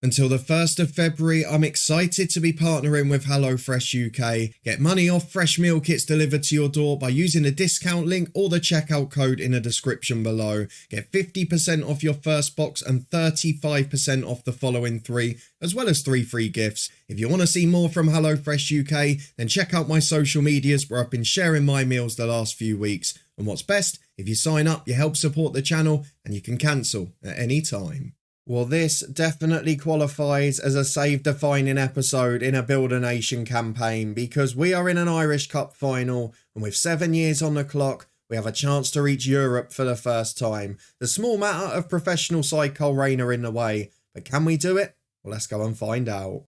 Until the 1st of February, I'm excited to be partnering with HelloFresh UK. Get money off fresh meal kits delivered to your door by using the discount link or the checkout code in the description below. Get 50% off your first box and 35% off the following 3, as well as 3 free gifts. If you want to see more from HelloFresh UK, then check out my social medias where I've been sharing my meals the last few weeks. And what's best, if you sign up, you help support the channel and you can cancel at any time. Well, this definitely qualifies as a save-defining episode in a Build a Nation campaign because we are in an Irish Cup final, and with 7 years on the clock, we have a chance to reach Europe for the first time. The small matter of professional side Coleraine are in the way, but can we do it? Well, let's go and find out.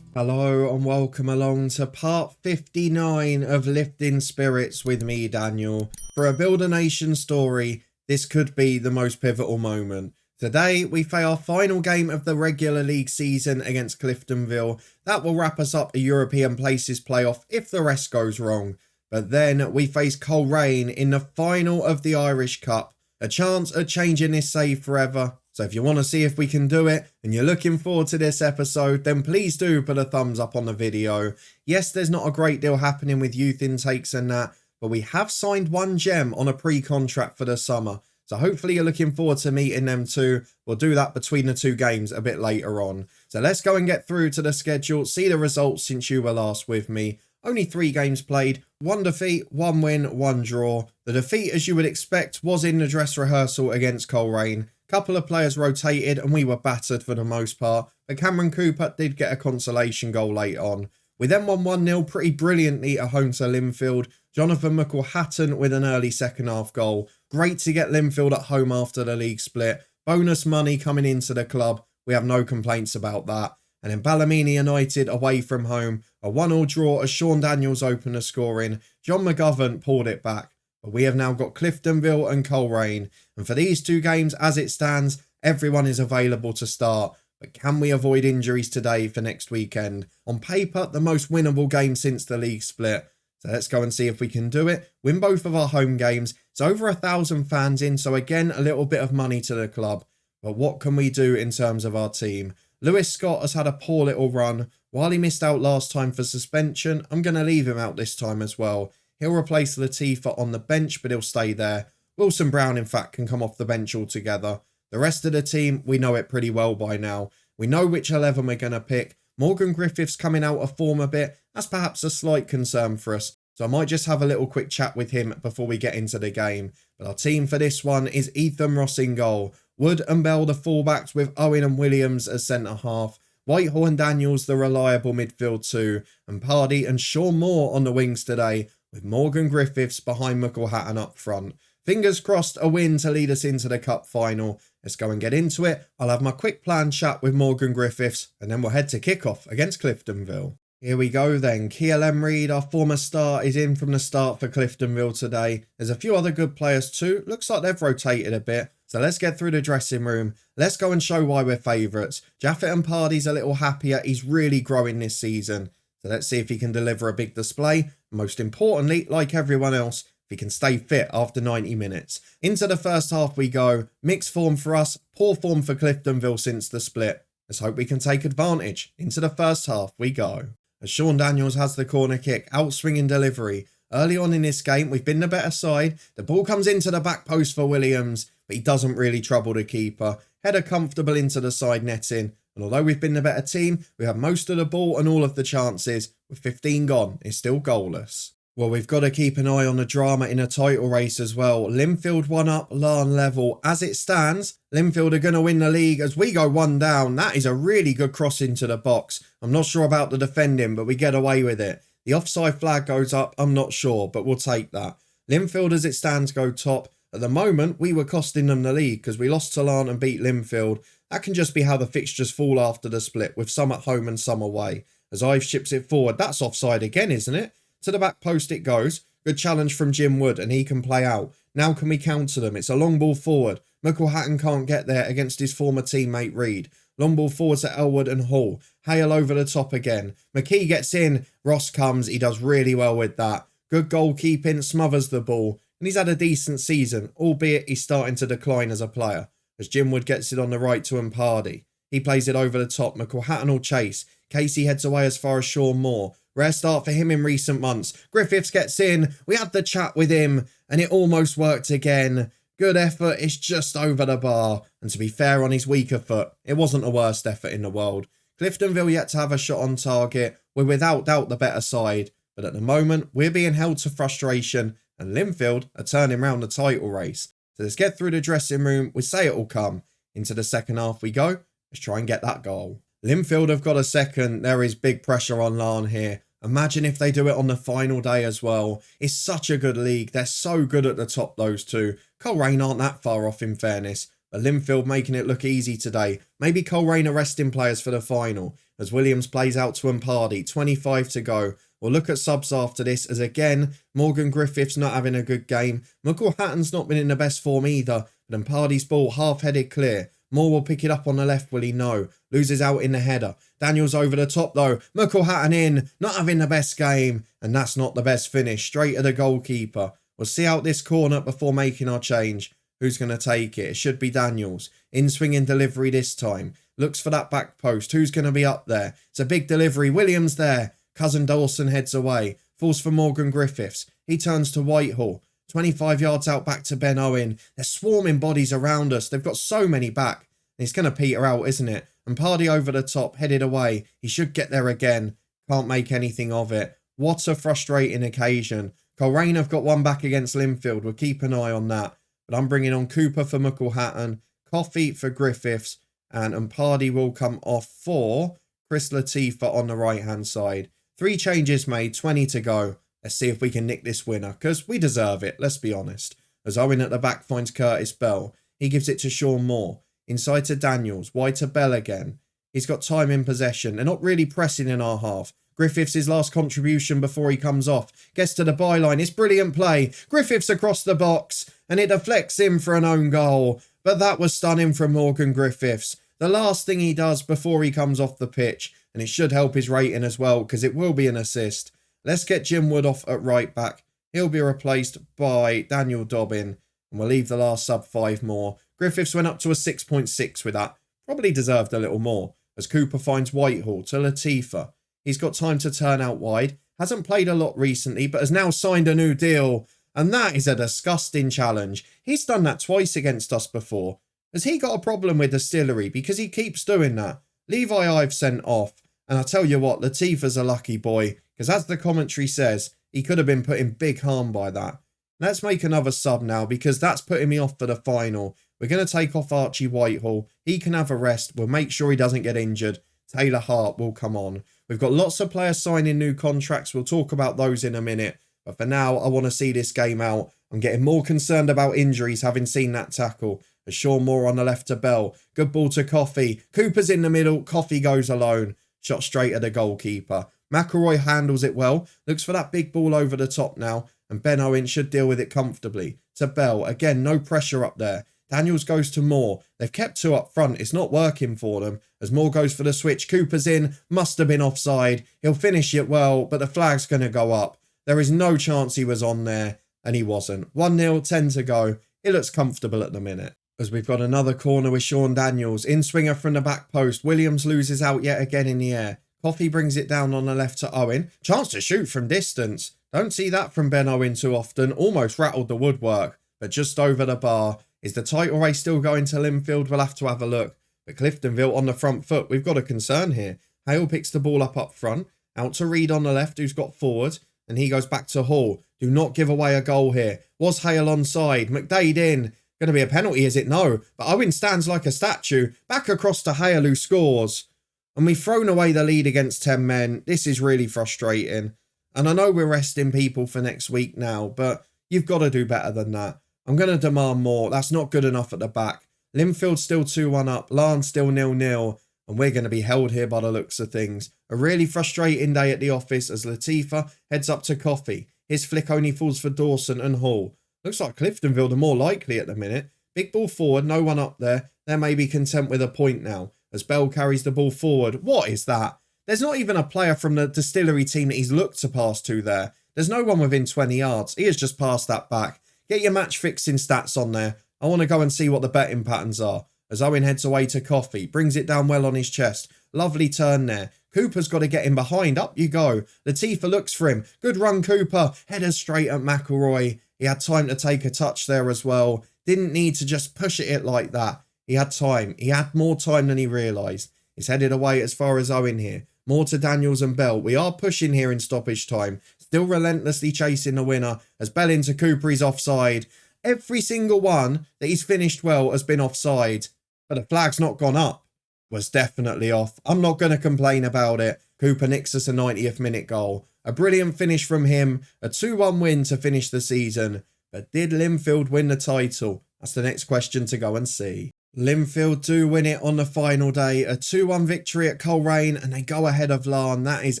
Hello and welcome along to part 59 of Lifting Spirits with me, Daniel. For a Build a Nation story, this could be the most pivotal moment. Today, we play our final game of the regular league season against Cliftonville. That will wrap us up a European places playoff if the rest goes wrong. But then we face Coleraine in the final of the Irish Cup. A chance at changing this save forever. So if you want to see if we can do it and you're looking forward to this episode, then please do put a thumbs up on the video. Yes, there's not a great deal happening with youth intakes and that, but we have signed one gem on a pre-contract for the summer. So hopefully you're looking forward to meeting them too. We'll do that between the 2 games a bit later on. So let's go and get through to the schedule, see the results since you were last with me. Only 3 games played, 1 defeat, 1 win, 1 draw. The defeat, as you would expect, was in the dress rehearsal against Coleraine. Couple of players rotated and we were battered for the most part, but Cameron Cooper did get a consolation goal late on. We then won 1-0 pretty brilliantly at home to Linfield. Jonathan McElhatton with an early second half goal. Great to get Linfield at home after the league split. Bonus money coming into the club. We have no complaints about that. And then Ballymena United away from home. A 1-1 draw as Sean Daniels opened the scoring. John McGovern pulled it back. But we have now got Cliftonville and Coleraine. And for these 2 games, as it stands, everyone is available to start. But can we avoid injuries today for next weekend? On paper, the most winnable game since the league split. So let's go and see if we can do it. Win both of our home games. It's over 1,000 fans in, so again, a little bit of money to the club. But what can we do in terms of our team? Lewis Scott has had a poor little run. While he missed out last time for suspension, I'm going to leave him out this time as well. He'll replace Latifa on the bench, but he'll stay there. Wilson Brown, in fact, can come off the bench altogether. The rest of the team, we know it pretty well by now. We know which 11 we're going to pick. Morgan Griffiths coming out of form a bit. That's perhaps a slight concern for us. So I might just have a little quick chat with him before we get into the game. But our team for this one is Ethan Ross in goal. Wood and Bell the fullbacks with Owen and Williams as centre half. Whitehall and Daniels the reliable midfield 2. And Pardy and Sean Moore on the wings today, with Morgan Griffiths behind McElhatton up front. Fingers crossed a win to lead us into the cup final. Let's go and get into it. I'll have my quick plan chat with Morgan Griffiths and then we'll head to kickoff against Cliftonville. Here we go then. Keelan Reid, our former star, is in from the start for Cliftonville today. There's a few other good players too. Looks like they've rotated a bit. So let's get through the dressing room. Let's go and show why we're favourites. Jaffet and Pardy's a little happier. He's really growing this season. So let's see if he can deliver a big display. Most importantly, like everyone else, if he can stay fit after 90 minutes. Into the first half we go. Mixed form for us, poor form for Cliftonville since the split. Let's hope we can take advantage. Into the first half we go. As Sean Daniels has the corner kick, outswinging delivery. Early on in this game, we've been the better side. The ball comes into the back post for Williams, but he doesn't really trouble the keeper. Header comfortable into the side netting. And although we've been the better team, we have most of the ball and all of the chances. With 15 gone, it's still goalless. Well, we've got to keep an eye on the drama in a title race as well. Linfield 1 up, Larne level. As it stands, Linfield are going to win the league as we go 1 down. That is a really good cross into the box. I'm not sure about the defending, but we get away with it. The offside flag goes up, I'm not sure, but we'll take that. Linfield as it stands go top. At the moment, we were costing them the league because we lost to Larne and beat Linfield. That can just be how the fixtures fall after the split, with some at home and some away. As Ives ships it forward, that's offside again, isn't it? To the back post it goes. Good challenge from Jim Wood and he can play out. Now can we counter them? It's a long ball forward. McElhatton can't get there against his former teammate Reid. Long ball forward to Elwood and Hall. Hale over the top again. McKee gets in. Ross comes. He does really well with that. Good goalkeeping, smothers the ball. And he's had a decent season, albeit he's starting to decline as a player. As Jimwood gets it on the right to Mpardi. He plays it over the top. McElhatton will chase. Casey heads away as far as Sean Moore. Rare start for him in recent months. Griffiths gets in. We had the chat with him and it almost worked again. Good effort. It's just over the bar. And to be fair, on his weaker foot, it wasn't the worst effort in the world. Cliftonville yet to have a shot on target. We're without doubt the better side. But at the moment, we're being held to frustration and Linfield are turning round the title race. So let's get through the dressing room. We say it will come. Into the second half we go. Let's try and get that goal. Linfield have got a second. There is big pressure on Larne here. Imagine if they do it on the final day as well. It's such a good league. They're so good at the top, those two. Coleraine aren't that far off in fairness. But Linfield making it look easy today. Maybe Coleraine are resting players for the final. As Williams plays out to Mpardi. 25 to go. We'll look at subs after this as again, Morgan Griffiths not having a good game. McElhatton's not been in the best form either. But Mpardi's ball half-headed clear. Moore will pick it up on the left, will he? No. Loses out in the header. Daniels over the top though. McElhatton in. Not having the best game. And that's not the best finish. Straight at the goalkeeper. We'll see out this corner before making our change. Who's going to take it? It should be Daniels. In swinging delivery this time. Looks for that back post. Who's going to be up there? It's a big delivery. Williams there. Cousin Dawson heads away. Falls for Morgan Griffiths. He turns to Whitehall. 25 yards out back to Ben Owen. They're swarming bodies around us. They've got so many back. And it's going to peter out, isn't it? And Mpardi over the top, headed away. He should get there again. Can't make anything of it. What a frustrating occasion. Coleraine have got one back against Linfield. We'll keep an eye on that. But I'm bringing on Cooper for McElhatton. Coffey for Griffiths. And Mpardi will come off for Chris Latifa on the right-hand side. 3 changes made, 20 to go. Let's see if we can nick this winner, because we deserve it, let's be honest. As Owen at the back finds Curtis Bell. He gives it to Sean Moore. Inside to Daniels. Wide to Bell again. He's got time in possession. They're not really pressing in our half. Griffiths' his last contribution before he comes off. Gets to the byline. It's brilliant play. Griffiths across the box. And it deflects him for an own goal. But that was stunning from Morgan Griffiths. The last thing he does before he comes off the pitch. And it should help his rating as well, because it will be an assist. Let's get Jim Wood off at right back. He'll be replaced by Daniel Dobbin. And we'll leave the last sub 5 more. Griffiths went up to a 6.6 with that. Probably deserved a little more. As Cooper finds Whitehall to Latifa. He's got time to turn out wide. Hasn't played a lot recently, but has now signed a new deal. And that is a disgusting challenge. He's done that twice against us before. Has he got a problem with Distillery? Because he keeps doing that. Levi I've sent off. And I tell you what, Latifa's a lucky boy. Because as the commentary says, he could have been put in big harm by that. Let's make another sub now, because that's putting me off for the final. We're going to take off Archie Whitehall. He can have a rest. We'll make sure he doesn't get injured. Taylor Hart will come on. We've got lots of players signing new contracts. We'll talk about those in a minute. But for now, I want to see this game out. I'm getting more concerned about injuries, having seen that tackle. As Sean Moore on the left to Bell. Good ball to Coffey. Cooper's in the middle. Coffey goes alone. Shot straight at the goalkeeper. McElroy handles it well. Looks for that big ball over the top now. And Ben Owen should deal with it comfortably. To Bell. Again, no pressure up there. Daniels goes to Moore. They've kept 2 up front. It's not working for them. As Moore goes for the switch. Cooper's in. Must have been offside. He'll finish it well, but the flag's going to go up. There is no chance he was on there. And he wasn't. 1-0, 10 to go. It looks comfortable at the minute. As we've got another corner with Sean Daniels. In swinger from the back post. Williams loses out yet again in the air. Coffey brings it down on the left to Owen. Chance to shoot from distance. Don't see that from Ben Owen too often. Almost rattled the woodwork. But just over the bar. Is the title race still going to Linfield? We'll have to have a look. But Cliftonville on the front foot. We've got a concern here. Hale picks the ball up front. Out to Reed on the left, who's got forward. And he goes back to Hall. Do not give away a goal here. Was Hale onside? McDade in. Going to be a penalty, is it? No. But Owen stands like a statue. Back across to Hale, who scores. And we've thrown away the lead against 10 men. This is really frustrating. And I know we're resting people for next week now, but you've got to do better than that. I'm going to demand more. That's not good enough at the back. Linfield's still 2-1 up. Larne still 0-0. And we're going to be held here by the looks of things. A really frustrating day at the office as Latifa heads up to Coffey. His flick only falls for Dawson and Hall. Looks like Cliftonville are more likely at the minute. Big ball forward, no one up there. They may be content with a point now. as Bell carries the ball forward. What is that? There's not even a player from the Distillery team that he's looked to pass to there. There's no one within 20 yards. He has just passed that back. Get your match fixing stats on there. I want to go and see what the betting patterns are. As Owen heads away to Coffee, brings it down well on his chest. Lovely turn there. Cooper's got to get him behind. Up you go. Latifa looks for him. Good run, Cooper. Header straight at McElroy. He had time to take a touch there as well. Didn't need to just push it like that. He had time. He had more time than he realised. He's headed away as far as Owen here. More to Daniels and Bell. We are pushing here in stoppage time. Still relentlessly chasing the winner. As Bell into Cooper, he's offside. Every single one that he's finished well has been offside. But the flag's not gone up. Was definitely off. I'm not going to complain about it. Cooper nicks us a 90th minute goal. A brilliant finish from him. A 2-1 win to finish the season. But did Linfield win the title? That's the next question to go and see. Linfield do win it on the final day. A 2-1 victory at Coleraine and they go ahead of Larne. That is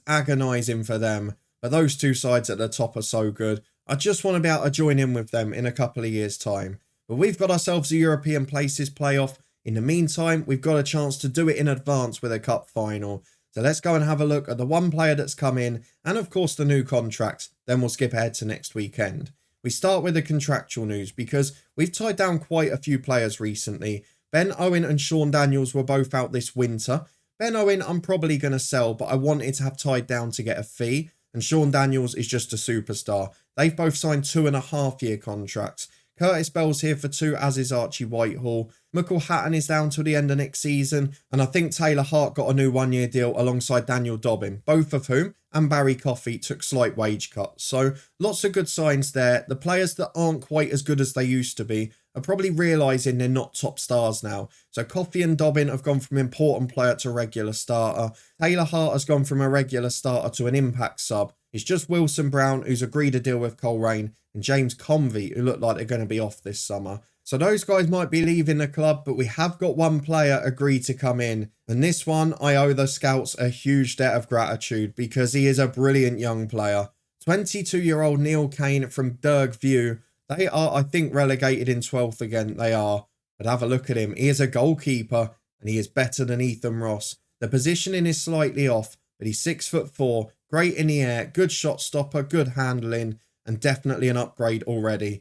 agonising for them. But those two sides at the top are so good. I just want to be able to join in with them in a couple of years' time. But we've got ourselves a European Places playoff. In the meantime, we've got a chance to do it in advance with a cup final. So let's go and have a look at the one player that's come in and of course the new contracts. Then we'll skip ahead to next weekend. We start with the contractual news because we've tied down quite a few players recently. Ben Owen and Sean Daniels were both out this winter. Ben Owen I'm probably going to sell, but I wanted to have tied down to get a fee. And Sean Daniels is just a superstar. They've both signed 2.5-year contracts. Curtis Bell's here for 2, as is Archie Whitehall. Michael Hatton is down till the end of next season. And I think Taylor Hart got a new 1-year deal alongside Daniel Dobbin, both of whom, and Barry Coffey, took slight wage cuts. So lots of good signs there. The players that aren't quite as good as they used to be are probably realising they're not top stars now. So Coffey and Dobbin have gone from important player to regular starter. Taylor Hart has gone from a regular starter to an impact sub. It's just Wilson Brown who's agreed to deal with Coleraine and James Convey who look like they're going to be off this summer. So those guys might be leaving the club, but we have got one player agreed to come in. And this one, I owe the scouts a huge debt of gratitude because he is a brilliant young player. 22-year-old Neil Kane from Derg View. They are, I think, relegated in 12th again. They are. But have a look at him. He is a goalkeeper and he is better than Ethan Ross. The positioning is slightly off, but he's 6'4", great in the air, good shot stopper, good handling, and definitely an upgrade already.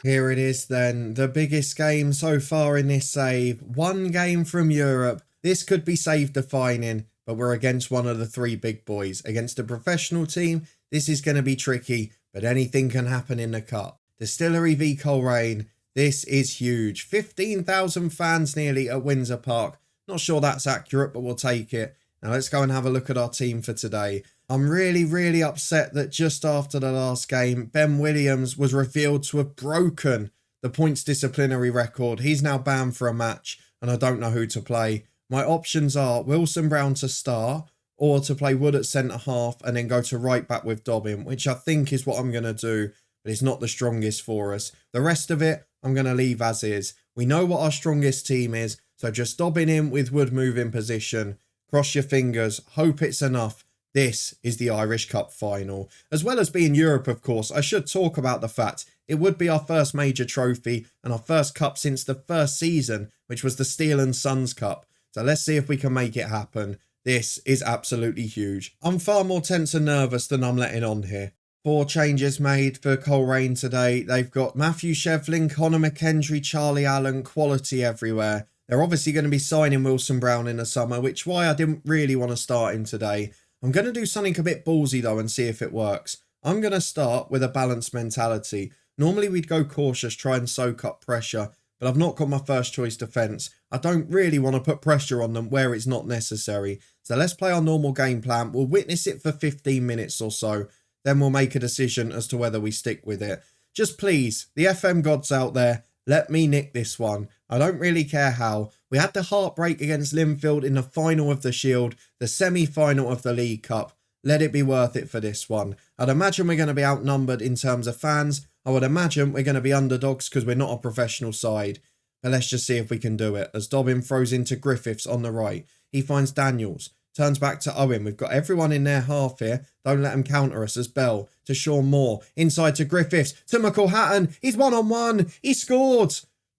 Here it is then, the biggest game so far in this save. One game from Europe. This could be save defining, but we're against one of the 3 big boys. Against a professional team, this is going to be tricky, but anything can happen in the cup. Distillery v Coleraine. This is huge. 15,000 fans nearly at Windsor Park. Not sure that's accurate, but we'll take it. Now let's go and have a look at our team for today. I'm really upset that just after the last game, Ben Williams was revealed to have broken the points disciplinary record. He's now banned for a match and I don't know who to play. My options are Wilson Brown to start or to play Wood at centre half and then go to right back with Dobbin, which I think is what I'm going to do, but it's not the strongest for us. The rest of it, I'm going to leave as is. We know what our strongest team is, so just Dobbin in with Wood moving position. Cross your fingers, hope it's enough. This is the Irish Cup final. As well as being Europe, of course, I should talk about the fact it would be our first major trophy and our first cup since the first season, which was the Steel and Sons Cup. So let's see if we can make it happen. This is absolutely huge. I'm far more tense and nervous than I'm letting on here. 4 changes made for Coleraine today. They've got Matthew Shevlin, Conor McKendry, Charlie Allen, quality everywhere. They're obviously going to be signing Wilson Brown in the summer, which why I didn't really want to start him today. I'm going to do something a bit ballsy though and see if it works. I'm going to start with a balanced mentality. Normally we'd go cautious, try and soak up pressure, but I've not got my first choice defence. I don't really want to put pressure on them where it's not necessary. So let's play our normal game plan. We'll witness it for 15 minutes or so. Then we'll make a decision as to whether we stick with it. Just please, the FM gods out there, let me nick this one. I don't really care how. We had the heartbreak against Linfield in the final of the Shield, the semi-final of the League Cup. Let it be worth it for this one. I'd imagine we're going to be outnumbered in terms of fans. I would imagine we're going to be underdogs because we're not a professional side. But let's just see if we can do it. As Dobbin throws into Griffiths on the right. He finds Daniels. Turns back to Owen. We've got everyone in their half here. Don't let them counter us as Bell to Sean Moore. Inside to Griffiths. To McElhatton. He's 1-on-1. He scored.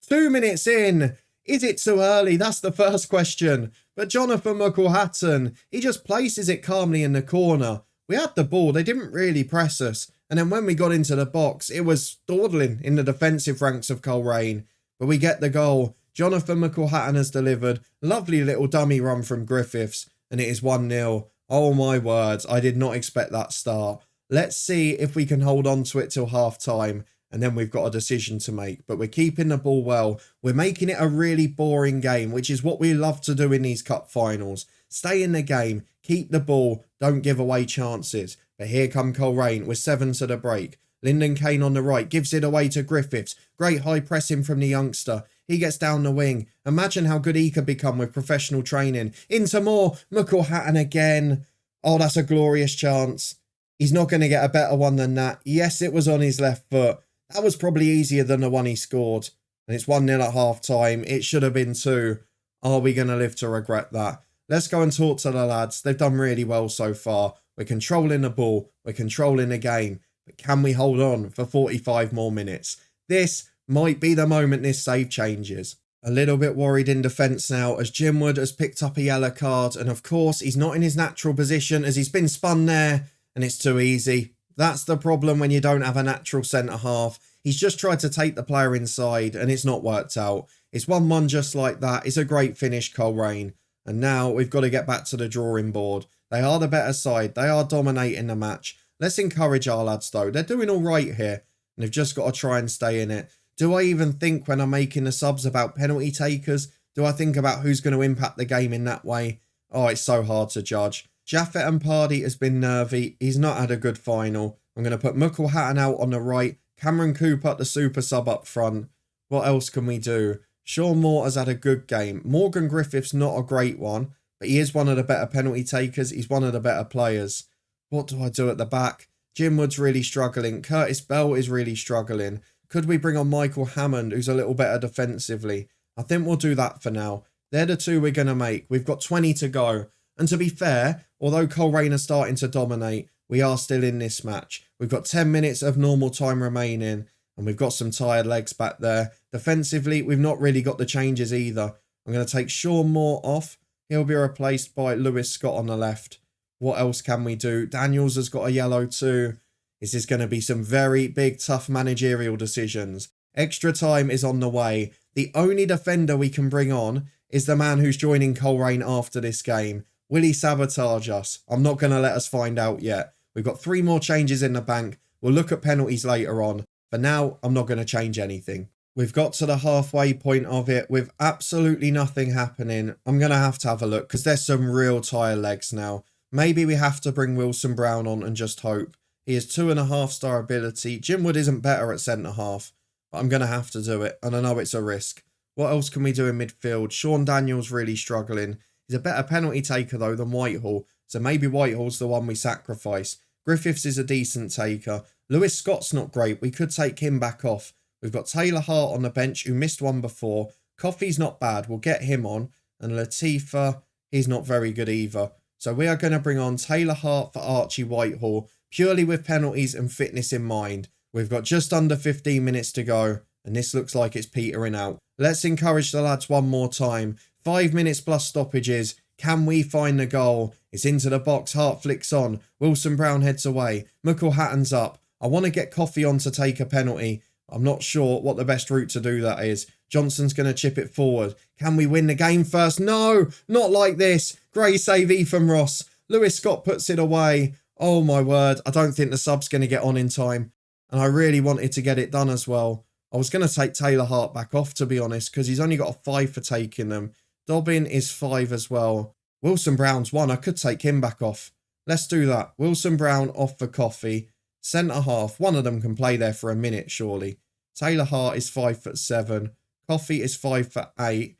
2 minutes in. Is it too early? That's the first question. But Jonathan McElhatton, he just places it calmly in the corner. We had the ball, they didn't really press us. And then when we got into the box, it was dawdling in the defensive ranks of Coleraine. But we get the goal. Jonathan McElhatton has delivered. Lovely little dummy run from Griffiths. And it is 1-0. Oh my words, I did not expect that start. Let's see if we can hold on to it till half time. And then we've got a decision to make. But we're keeping the ball well. We're making it a really boring game, which is what we love to do in these cup finals. Stay in the game, keep the ball, don't give away chances. But here come Coleraine with 7 to the break. Lyndon Kane on the right gives it away to Griffiths. Great high pressing from the youngster. He gets down the wing. Imagine how good he could become with professional training. Into more. McElhatton again. Oh, that's a glorious chance. He's not going to get a better one than that. Yes, it was on his left foot. That was probably easier than the one he scored. And it's 1-0 at half time. It should have been 2. Are we going to live to regret that? Let's go and talk to the lads. They've done really well so far. We're controlling the ball. We're controlling the game. But can we hold on for 45 more minutes? This might be the moment this save changes. A little bit worried in defence now as Jim Wood has picked up a yellow card. And of course, he's not in his natural position as he's been spun there. And it's too easy. That's the problem when you don't have a natural centre-half. He's just tried to take the player inside and it's not worked out. It's 1-1 just like that. It's a great finish, Coleraine. And now we've got to get back to the drawing board. They are the better side. They are dominating the match. Let's encourage our lads though. They're doing all right here. And they've just got to try and stay in it. Do I even think when I'm making the subs about penalty takers? Do I think about who's going to impact the game in that way? Oh, it's so hard to judge. Jaffet and Pardee has been nervy. He's not had a good final. I'm going to put McElhatton out on the right. Cameron Cooper, the super sub up front. What else can we do? Sean Moore has had a good game. Morgan Griffiths, not a great one. But he is one of the better penalty takers. He's one of the better players. What do I do at the back? Jim Wood's really struggling. Curtis Bell is really struggling. Could we bring on Michael Hammond, who's a little better defensively? I think we'll do that for now. They're the 2 we're going to make. We've got 20 to go. And to be fair, although Coleraine are starting to dominate, we are still in this match. We've got 10 minutes of normal time remaining. And we've got some tired legs back there. Defensively, we've not really got the changes either. I'm going to take Sean Moore off. He'll be replaced by Lewis Scott on the left. What else can we do? Daniels has got a yellow too. This is going to be some very big, tough managerial decisions. Extra time is on the way. The only defender we can bring on is the man who's joining Coleraine after this game. Will he sabotage us? I'm not going to let us find out yet. We've got 3 more changes in the bank. We'll look at penalties later on. For now, I'm not going to change anything. We've got to the halfway point of it with absolutely nothing happening. I'm going to have a look because there's some real tired legs now. Maybe we have to bring Wilson Brown on and just hope. He has 2.5-star ability. Jim Wood isn't better at centre-half, but I'm going to have to do it, and I know it's a risk. What else can we do in midfield? Sean Daniels really struggling. He's a better penalty taker, though, than Whitehall, so maybe Whitehall's the one we sacrifice. Griffiths is a decent taker. Lewis Scott's not great. We could take him back off. We've got Taylor Hart on the bench, who missed one before. Coffey's not bad. We'll get him on. And Latifa, he's not very good either. So we are going to bring on Taylor Hart for Archie Whitehall, purely with penalties and fitness in mind. We've got just under 15 minutes to go, and this looks like it's petering out. Let's encourage the lads one more time. 5 minutes plus stoppages. Can we find the goal? It's into the box. Hart flicks on. Wilson Brown heads away. McElhatton's up. I want to get Coffey on to take a penalty. I'm not sure what the best route to do that is. Johnson's going to chip it forward. Can we win the game first? No, not like this. Great save from Ross. Lewis Scott puts it away. Oh my word. I don't think the sub's going to get on in time. And I really wanted to get it done as well. I was going to take Taylor Hart back off, to be honest, because he's only got a 5 for taking them. Dobbin is 5 as well. Wilson Brown's 1. I could take him back off. Let's do that. Wilson Brown off for Coffey. Centre half. One of them can play there for a minute, surely. Taylor Hart is 5'7". Coffey is 5'8".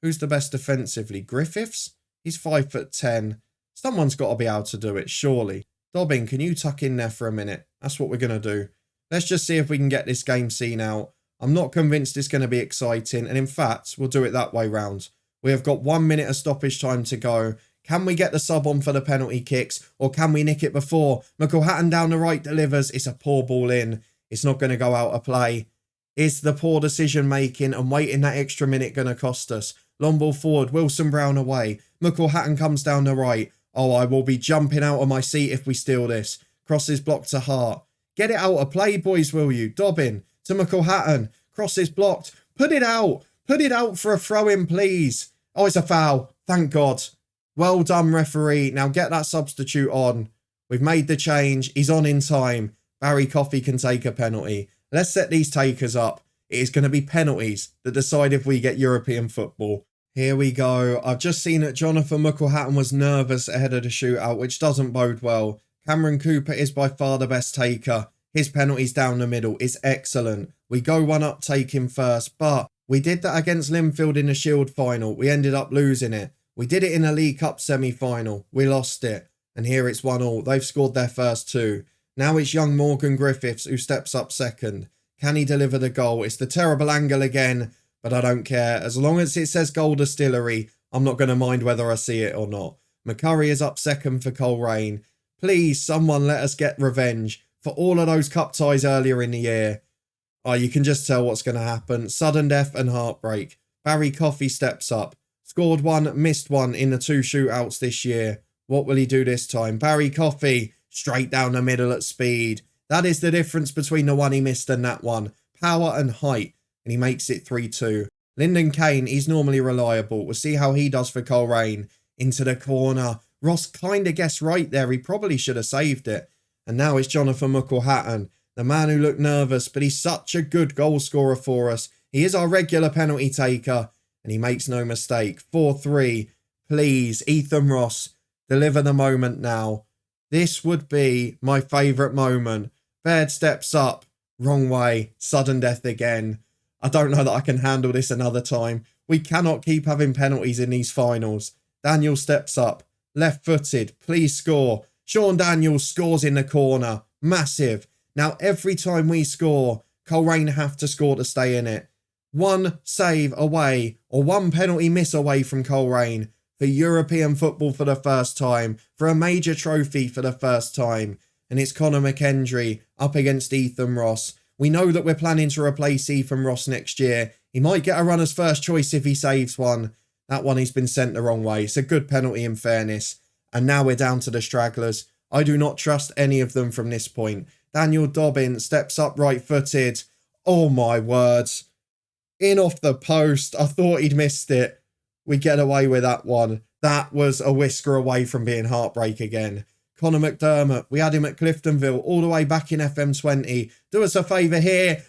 Who's the best defensively? Griffiths? He's 5'10". Someone's got to be able to do it, surely. Dobbin, can you tuck in there for a minute? That's what we're going to do. Let's just see if we can get this game seen out. I'm not convinced it's going to be exciting. And in fact, we'll do it that way round. We have got 1 minute of stoppage time to go. Can we get the sub on for the penalty kicks? Or can we nick it before? McElhatton down the right delivers. It's a poor ball in. It's not going to go out of play. Is the poor decision making and waiting that extra minute going to cost us? Long ball forward, Wilson Brown away. Hatton comes down the right. Oh, I will be jumping out of my seat if we steal this. Crosses blocked to Hart. Get it out of play, boys, will you? Dobbin to Hatton. Crosses blocked. Put it out. Put it out for a throw-in, please. Oh, it's a foul. Thank God. Well done, referee. Now get that substitute on. We've made the change. He's on in time. Barry Coffey can take a penalty. Let's set these takers up. It is going to be penalties that decide if we get European football. Here we go. I've just seen that Jonathan Hatton was nervous ahead of the shootout, which doesn't bode well. Cameron Cooper is by far the best taker. His penalties down the middle is excellent. We go one up, take him first, but we did that against Linfield in the Shield final. We ended up losing it. We did it in a League Cup semi-final. We lost it. And here it's 1-1. They've scored their first two. Now it's young Morgan Griffiths who steps up second. Can he deliver the goal? It's the terrible angle again, but I don't care. As long as it says Gold Distillery, I'm not going to mind whether I see it or not. McCurry is up second for Coleraine. Please, someone let us get revenge for all of those cup ties earlier in the year. Oh, you can just tell what's going to happen. Sudden death and heartbreak. Barry Coffey steps up. Scored one, missed one in the two shootouts this year. What will he do this time? Barry Coffey, straight down the middle at speed. That is the difference between the one he missed and that one. Power and height. And he makes it 3-2. Lyndon Kane, he's normally reliable. We'll see how he does for Coleraine. Into the corner. Ross kind of guessed right there. He probably should have saved it. And now it's Jonathan Hatton, the man who looked nervous, but he's such a good goal scorer for us. He is our regular penalty taker, and he makes no mistake. 4-3. Please, Ethan Ross, deliver the moment now. This would be my favourite moment. Baird steps up. Wrong way. Sudden death again. I don't know that I can handle this another time. We cannot keep having penalties in these finals. Daniel steps up. Left-footed. Please score. Sean Daniels scores in the corner. Massive. Now, every time we score, Coleraine have to score to stay in it. One save away or one penalty miss away from Coleraine for European football for the first time, for a major trophy for the first time. And it's Conor McKendry up against Ethan Ross. We know that we're planning to replace Ethan Ross next year. He might get a runner's first choice if he saves one. That one he's been sent the wrong way. It's a good penalty in fairness. And now we're down to the stragglers. I do not trust any of them from this point. Daniel Dobbin steps up right-footed. Oh my words. In off the post. I thought he'd missed it. We get away with that one. That was a whisker away from being heartbreak again. Conor McDermott, we had him at Cliftonville all the way back in FM20. Do us a favour here.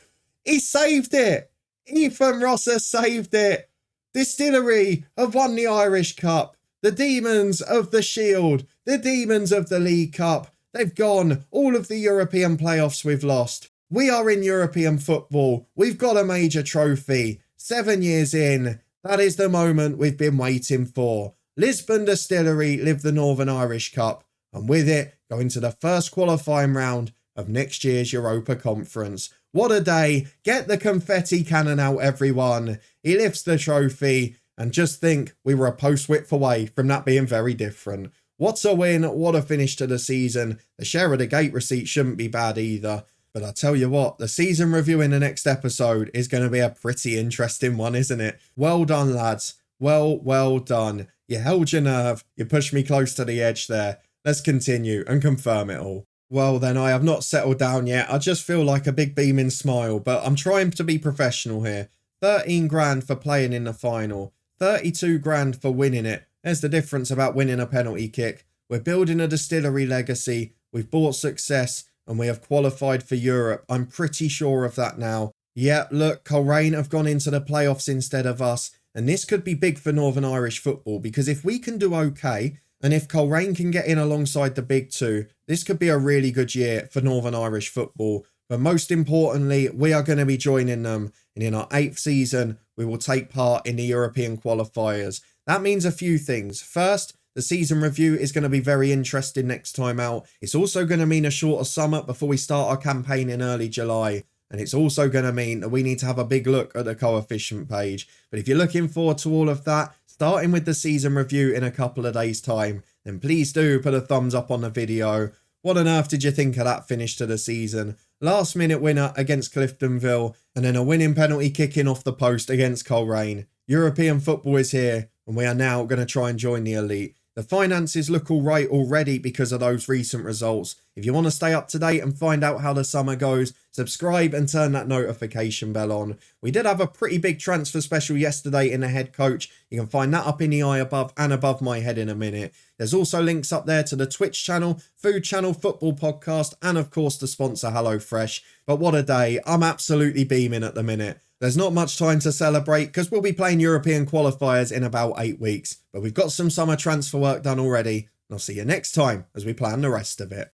He saved it. Ethan Ross has saved it. Distillery have won the Irish Cup. The Demons of the Shield. The Demons of the League Cup. They've gone. All of the European playoffs we've lost. We are in European football. We've got a major trophy. 7 years in. That is the moment we've been waiting for. Lisburn Distillery live the Northern Irish Cup. And with it, go into the first qualifying round of next year's Europa Conference. What a day. Get the confetti cannon out, everyone. He lifts the trophy. And just think, we were a post-whip away from that being very different. What a win. What a finish to the season. The share of the gate receipt shouldn't be bad either. But I tell you what, the season review in the next episode is going to be a pretty interesting one, isn't it? Well done, lads. Well done. You held your nerve. You pushed me close to the edge there. Let's continue and confirm it all. Well then, I have not settled down yet. I just feel like a big beaming smile, but I'm trying to be professional here. 13 grand for playing in the final. 32 grand for winning it. There's the difference about winning a penalty kick. We're building a distillery legacy. We've bought success and we have qualified for Europe. I'm pretty sure of that now. Yeah, look, Coleraine have gone into the playoffs instead of us. And this could be big for Northern Irish football because if we can do okay, and if Coleraine can get in alongside the big two, this could be a really good year for Northern Irish football. But most importantly, we are going to be joining them. And in our 8th season, we will take part in the European qualifiers. That means a few things. First, the season review is going to be very interesting next time out. It's also going to mean a shorter summer before we start our campaign in early July. And it's also going to mean that we need to have a big look at the coefficient page. But if you're looking forward to all of that, starting with the season review in a couple of days' time, then please do put a thumbs up on the video. What on earth did you think of that finish to the season? last minute winner against Cliftonville, and then a winning penalty kicking off the post against Coleraine. European football is here, and we are now going to try and join the elite. The finances look all right already because of those recent results. If you want to stay up to date and find out how the summer goes, subscribe and turn that notification bell on. We did have a pretty big transfer special yesterday in the head coach. You can find that up in the eye above and above my head in a minute. There's also links up there to the Twitch channel, Food Channel, Football Podcast, and of course the sponsor HelloFresh. But what a day. I'm absolutely beaming at the minute. There's not much time to celebrate because we'll be playing European qualifiers in about 8 weeks. But we've got some summer transfer work done already. And I'll see you next time as we plan the rest of it.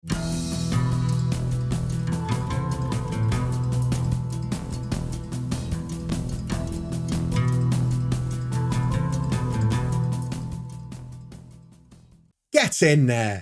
Get in there.